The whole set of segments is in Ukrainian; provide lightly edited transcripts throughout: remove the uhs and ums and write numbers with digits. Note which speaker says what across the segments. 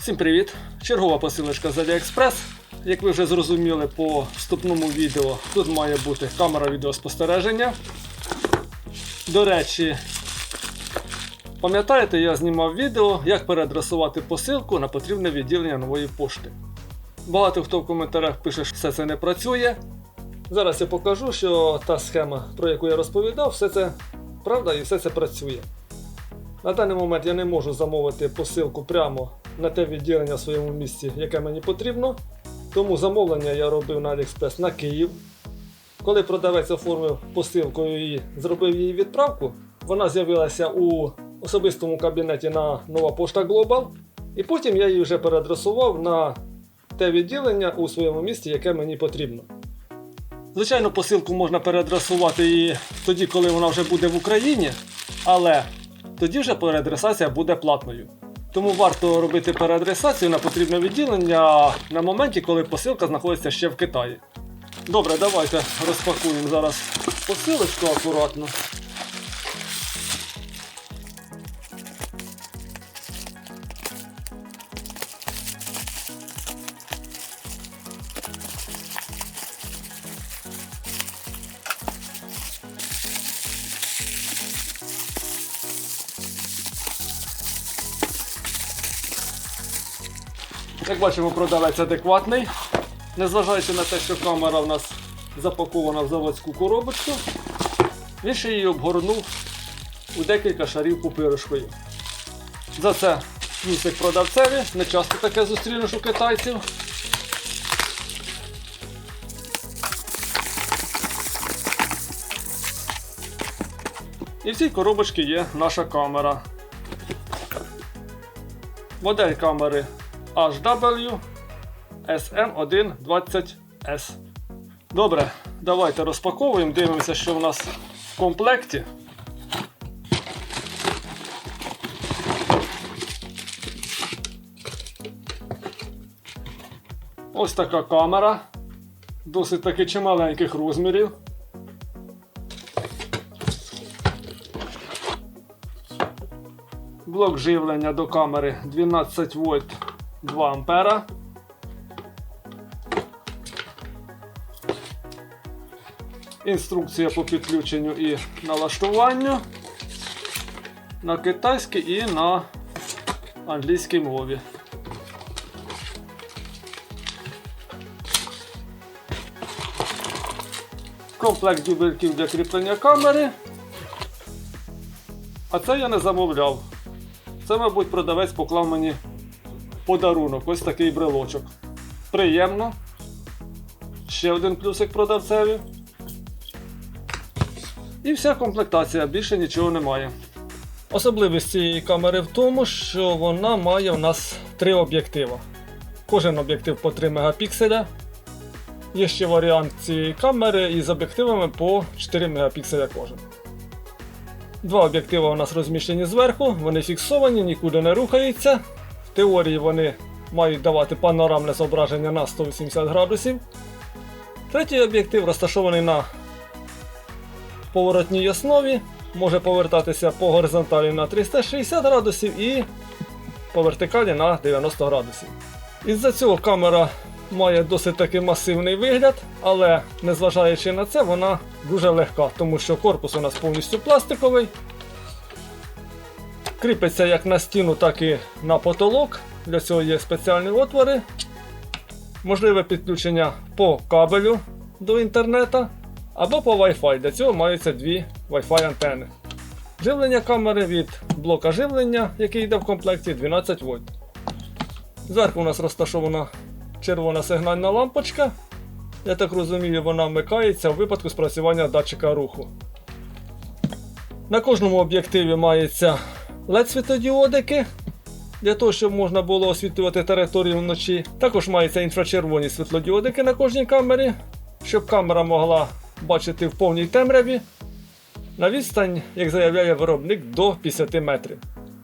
Speaker 1: Всім привіт! Чергова посилочка з AliExpress. Як ви вже зрозуміли по вступному відео, тут має бути камера відеоспостереження. До речі, пам'ятаєте, я знімав відео, як переадресувати посилку на потрібне відділення нової пошти. Багато хто в коментарях пише, що все це не працює. Зараз я покажу, що та схема, про яку я розповідав, все це правда і все це працює. На даний момент я не можу замовити посилку прямо на те відділення в своєму місці, яке мені потрібно. Тому замовлення я робив на AliExpress на Київ. Коли продавець оформив посилку і зробив її відправку, вона з'явилася у особистому кабінеті на Нова Пошта Global. І потім я її вже переадресував на те відділення у своєму місці, яке мені потрібно. Звичайно, посилку можна переадресувати і тоді, коли вона вже буде в Україні, але тоді вже переадресація буде платною. Тому варто робити переадресацію на потрібне відділення на моменті, коли посилка знаходиться ще в Китаї. Добре, давайте розпакуємо зараз посилочку акуратно. Як бачимо, продавець адекватний. Незважаючи на те, що камера в нас запакована в заводську коробочку, він ще її обгорнув у декілька шарів пупиришкою. За це плюсик продавцеві, не часто таке зустрінеш у китайців. І в цій коробочці є наша камера. Модель камери HW SM120S. Добре, давайте розпаковуємо, дивимося, що в нас в комплекті. Ось така камера, досить таки чималеньких розмірів. Блок живлення до камери 12 вольт 2 ампера. Інструкція по підключенню і налаштуванню на китайській і на англійській мові. Комплект дюбельків для кріплення камери. А це я не замовляв. Це, мабуть, продавець поклав мені подарунок, ось такий брелочок. Приємно. Ще один плюсик продавцеві. І вся комплектація, більше нічого немає. Особливість цієї камери в тому, що вона має у нас 3 об'єктива. Кожен об'єктив по 3 мегапікселя. Є ще варіант цієї камери із об'єктивами по 4 мегапікселя кожен. 2 об'єктиви у нас розміщені зверху, вони фіксовані, нікуди не рухаються. В теорії вони мають давати панорамне зображення на 180 градусів. Третій об'єктив розташований на поворотній основі, може повертатися по горизонталі на 360 градусів і по вертикалі на 90 градусів. Із-за цього камера має досить таки масивний вигляд, але незважаючи на це, вона дуже легка, тому що корпус у нас повністю пластиковий. Кріпиться як на стіну, так і на потолок. Для цього є спеціальні отвори. Можливе підключення по кабелю до інтернету або по Wi-Fi. Для цього маються 2 Wi-Fi антени. Живлення камери від блока живлення, який йде в комплекті, 12 вольт. Зверху у нас розташована червона сигнальна лампочка. Я так розумію, вона вмикається у випадку спрацювання датчика руху. На кожному об'єктиві мається LED-світлодіодики, для того, щоб можна було освітлювати територію вночі. Також мається інфрачервоні світлодіодики на кожній камері, щоб камера могла бачити в повній темряві на відстань, як заявляє виробник, до 50 метрів.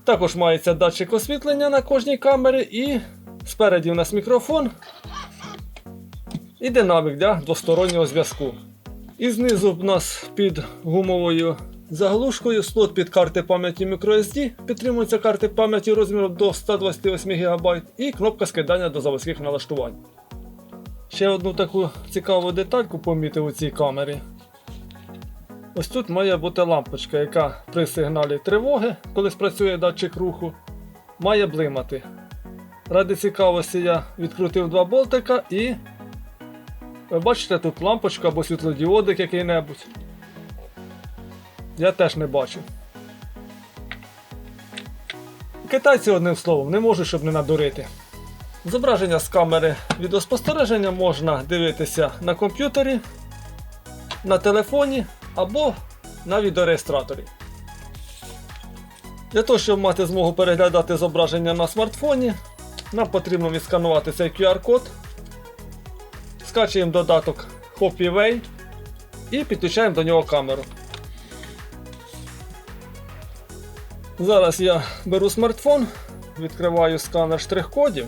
Speaker 1: Також мається датчик освітлення на кожній камері і спереді у нас мікрофон і динамік для двостороннього зв'язку. І знизу у нас під гумовою Заглушкою слот під карти пам'яті microSD, підтримуються карти пам'яті розміром до 128 ГБ і кнопка скидання до заводських налаштувань. Ще одну таку цікаву детальку помітив у цій камері. Ось тут має бути лампочка, яка при сигналі тривоги, коли спрацює датчик руху, має блимати. Ради цікавості я відкрутив два болтика і ви бачите тут лампочку або світлодіодик який-небудь. Я теж не бачу. Китайці, одним словом, не можуть, щоб не надурити. Зображення з камери відеоспостереження можна дивитися на комп'ютері, на телефоні або на відеореєстраторі. Для того, щоб мати змогу переглядати зображення на смартфоні, нам потрібно відсканувати цей QR-код, скачуємо додаток HoppyWay і підключаємо до нього камеру. Зараз я беру смартфон, відкриваю сканер штрих-кодів,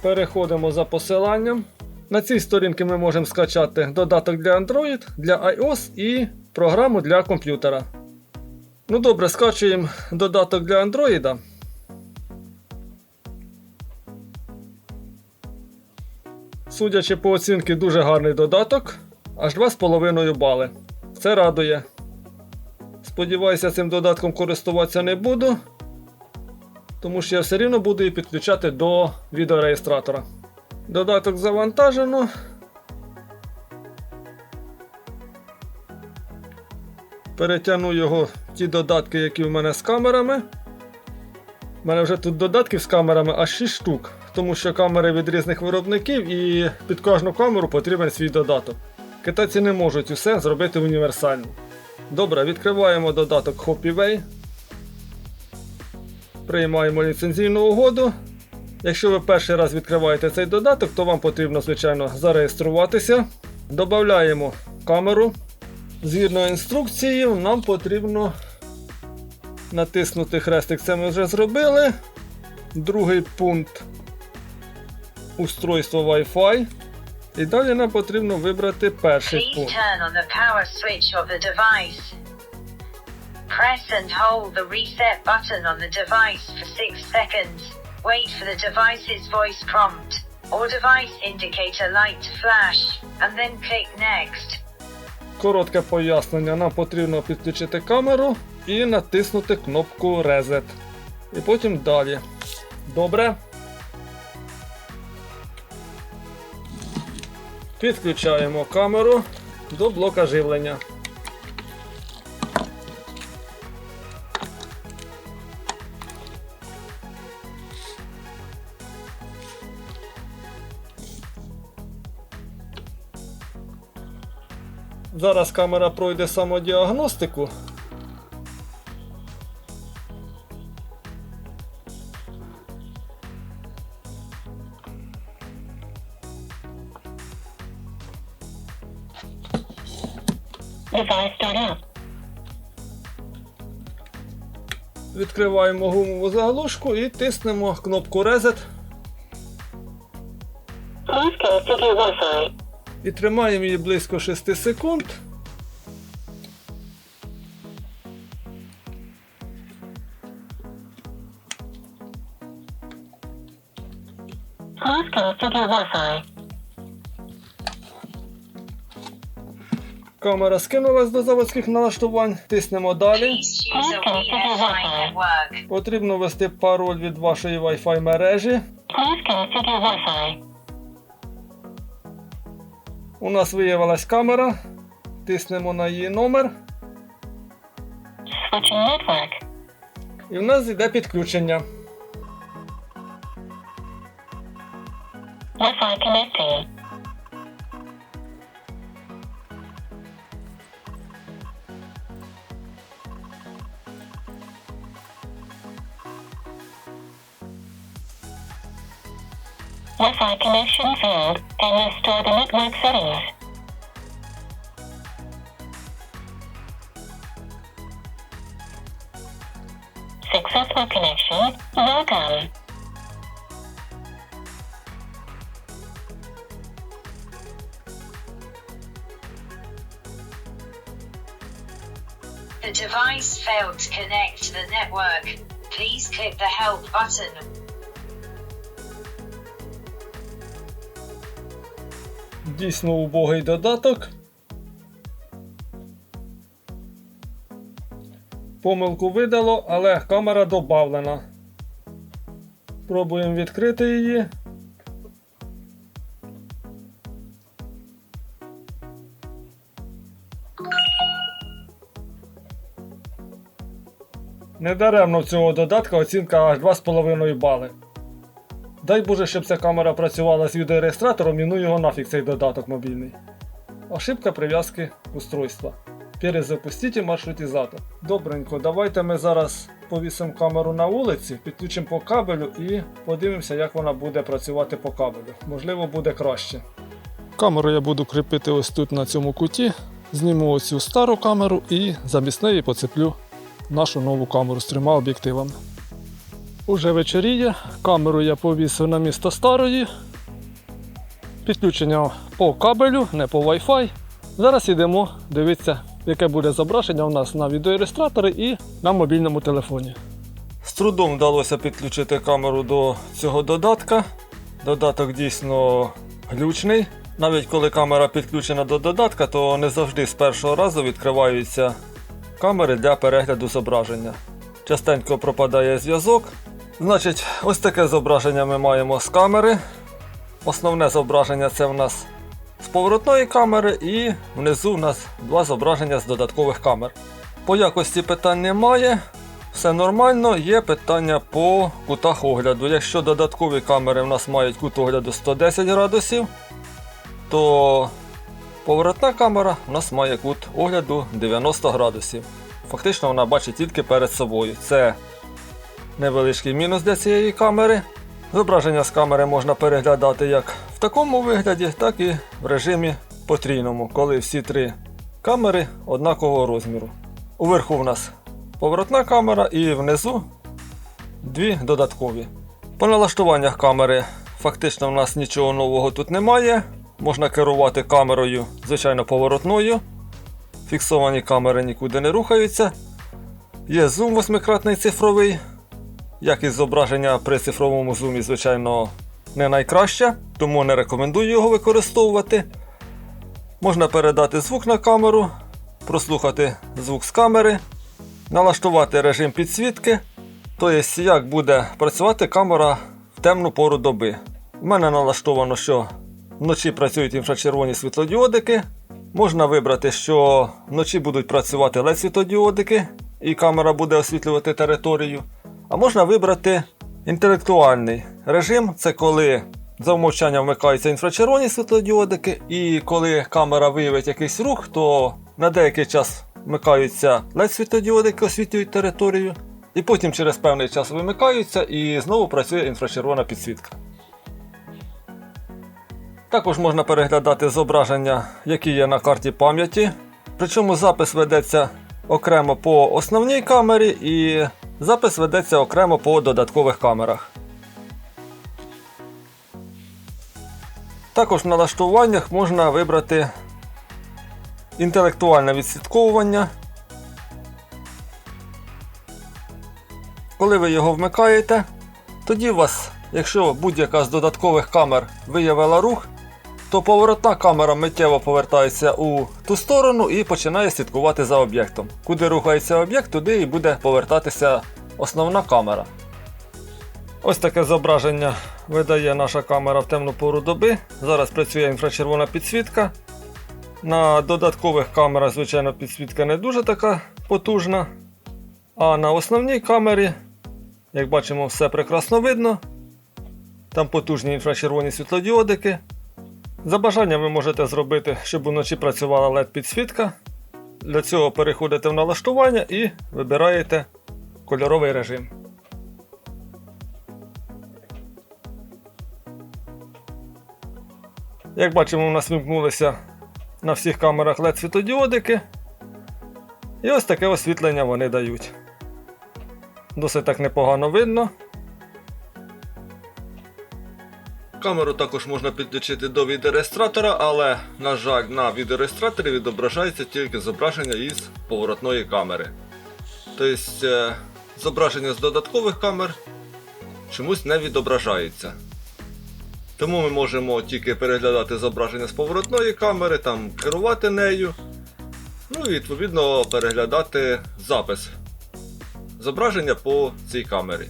Speaker 1: переходимо за посиланням. На цій сторінці ми можемо скачати додаток для Android, для iOS і програму для комп'ютера. Ну добре, скачуємо додаток для Android. Судячи по оцінці, дуже гарний додаток, аж 2,5 бали. Це радує. Сподіваюся, цим додатком користуватися не буду, тому що я все рівно буду її підключати до відеореєстратора. Додаток завантажено. Перетягну його в ті додатки, які в мене з камерами. У мене вже тут додатків з камерами аж 6 штук, тому що камери від різних виробників і під кожну камеру потрібен свій додаток. Китайці не можуть усе зробити універсально. Добре, відкриваємо додаток HoppyWay. Приймаємо ліцензійну угоду. Якщо ви перший раз відкриваєте цей додаток, то вам потрібно, звичайно, зареєструватися. Додаємо камеру. Згідно інструкції, нам потрібно натиснути хрестик, це ми вже зробили. Другий пункт – устройство Wi-Fi. І далі нам потрібно вибрати перший пункт.
Speaker 2: Press and hold the reset button on the device for 6 seconds. Wait for the device's voice prompt or device indicator light to flash, and then click Next.
Speaker 1: Коротке пояснення. Нам потрібно підключити камеру і натиснути кнопку Reset. І потім далі. Добре. Підключаємо камеру до блока живлення. Зараз камера пройде самодіагностику.
Speaker 2: Device start up.
Speaker 1: Відкриваємо гумову заглушку і тиснемо кнопку Reset.
Speaker 2: Please connect to your Wi-Fi.
Speaker 1: І тримаємо її близько 6 секунд.
Speaker 2: Please connect to your Wi-Fi.
Speaker 1: Камера скинулась до заводських налаштувань. Тиснемо далі.
Speaker 2: Please choose a Wi-Fi network.
Speaker 1: Потрібно ввести пароль від вашої Wi-Fi мережі.
Speaker 2: Please connect to your Wi-Fi.
Speaker 1: У нас виявилась камера. Тиснемо на її номер.
Speaker 2: Switching network.
Speaker 1: І в нас йде підключення.
Speaker 2: Wi-Fi connecting. Wi-Fi connection failed. Can you restore the network settings? Successful connection. Welcome. The device failed to connect to the network. Please click the help button.
Speaker 1: Дійсно убогий додаток. Помилку видало, але камера добавлена. Пробуємо відкрити її. Недаремно в цього додатка оцінка аж 2,5 бали. Дай Боже, щоб ця камера працювала з відеореєстратором і ну його нафіг цей додаток мобільний. Ошибка прив'язки устройства. Перезапустіть маршрутизатор. Добренько, давайте ми зараз повісимо камеру на вулиці, підключимо по кабелю і подивимося, як вона буде працювати по кабелю. Можливо, буде краще. Камеру я буду кріпити ось тут на цьому куті. Зніму оцю стару камеру і замість неї поцеплю нашу нову камеру з 3 об'єктивами. Уже вечоріє, камеру я повісив на місце старої. Підключення по кабелю, не по Wi-Fi. Зараз йдемо дивитися, яке буде зображення у нас на відеореєстраторі і на мобільному телефоні. З трудом вдалося підключити камеру до цього додатка. Додаток дійсно глючний. Навіть коли камера підключена до додатка, то не завжди з першого разу відкриваються камери для перегляду зображення. Частенько пропадає зв'язок. Значить, ось таке зображення ми маємо з камери. Основне зображення це в нас з поворотної камери і внизу у нас 2 зображення з додаткових камер. По якості питань немає, все нормально, є питання по кутах огляду. Якщо додаткові камери в нас мають кут огляду 110 градусів, то поворотна камера у нас має кут огляду 90 градусів. Фактично вона бачить тільки перед собою. Це невеличкий мінус для цієї камери. Зображення з камери можна переглядати як в такому вигляді, так і в режимі потрійному, коли всі 3 камери однакового розміру. Уверху в нас поворотна камера і внизу 2 додаткові. По налаштуваннях камери фактично в нас нічого нового тут немає. Можна керувати камерою, звичайно, поворотною. Фіксовані камери нікуди не рухаються. Є зум 8-кратний цифровий. Якість зображення при цифровому зумі, звичайно, не найкраща, тому не рекомендую його використовувати. Можна передати звук на камеру, прослухати звук з камери, налаштувати режим підсвітки, тобто як буде працювати камера в темну пору доби. У мене налаштовано, що вночі працюють інфрачервоні світлодіодики. Можна вибрати, що вночі будуть працювати LED-світлодіодики і камера буде освітлювати територію. А можна вибрати інтелектуальний режим, це коли за умовчанням вмикаються інфрачервоні світлодіодики, і коли камера виявить якийсь рух, то на деякий час вмикаються LED-світлодіодики, освітлюють територію, і потім через певний час вимикаються і знову працює інфрачервона підсвітка. Також можна переглядати зображення, які є на карті пам'яті, причому запис ведеться окремо по основній камері і запис ведеться окремо по додаткових камерах. Також в налаштуваннях можна вибрати інтелектуальне відслідковування. Коли ви його вмикаєте, тоді у вас, якщо будь-яка з додаткових камер виявила рух, то поворотна камера миттєво повертається у ту сторону і починає слідкувати за об'єктом. Куди рухається об'єкт, туди і буде повертатися основна камера. Ось таке зображення видає наша камера в темну пору доби. Зараз працює інфрачервона підсвітка. На додаткових камерах, звичайно, підсвітка не дуже така потужна. А на основній камері, як бачимо, все прекрасно видно. Там потужні інфрачервоні світлодіодики. За бажанням ви можете зробити, щоб вночі працювала LED-підсвітка. Для цього переходите в налаштування і вибираєте кольоровий режим. Як бачимо, у нас вимкнулися на всіх камерах LED-світлодіодики. І ось таке освітлення вони дають. Досить так непогано видно. Камеру також можна підключити до відеореєстратора, але, на жаль, на відеореєстраторі відображається тільки зображення із поворотної камери. Тобто, зображення з додаткових камер чомусь не відображається. Тому ми можемо тільки переглядати зображення з поворотної камери, там керувати нею, ну і відповідно переглядати запис зображення по цій камері.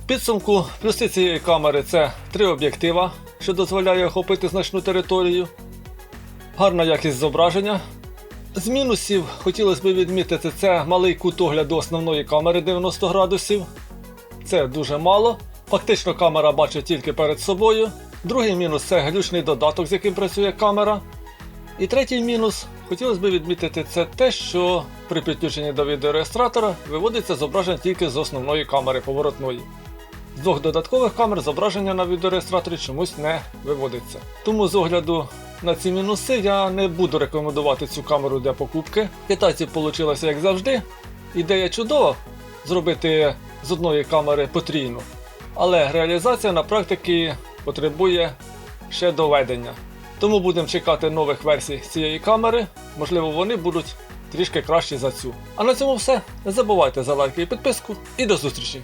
Speaker 1: В підсумку, плюси цієї камери – це 3 об'єктива, що дозволяє охопити значну територію, гарна якість зображення. З мінусів хотілося б відмітити, це малий кут огляду основної камери 90 градусів. Це дуже мало. Фактично камера бачить тільки перед собою. Другий мінус – це глючний додаток, з яким працює камера. І третій мінус, хотілося б відмітити, це те, що при підключенні до відеореєстратора виводиться зображення тільки з основної камери поворотної. З 2 додаткових камер зображення на відеореєстраторі чомусь не виводиться. Тому з огляду на ці мінуси я не буду рекомендувати цю камеру для покупки. Китайців вийшло як завжди. Ідея чудова – зробити з одної камери потрійну. Але реалізація на практиці потребує ще доведення. Тому будемо чекати нових версій цієї камери. Можливо, вони будуть трішки кращі за цю. А на цьому все. Не забувайте за лайки і підписку. І до зустрічі!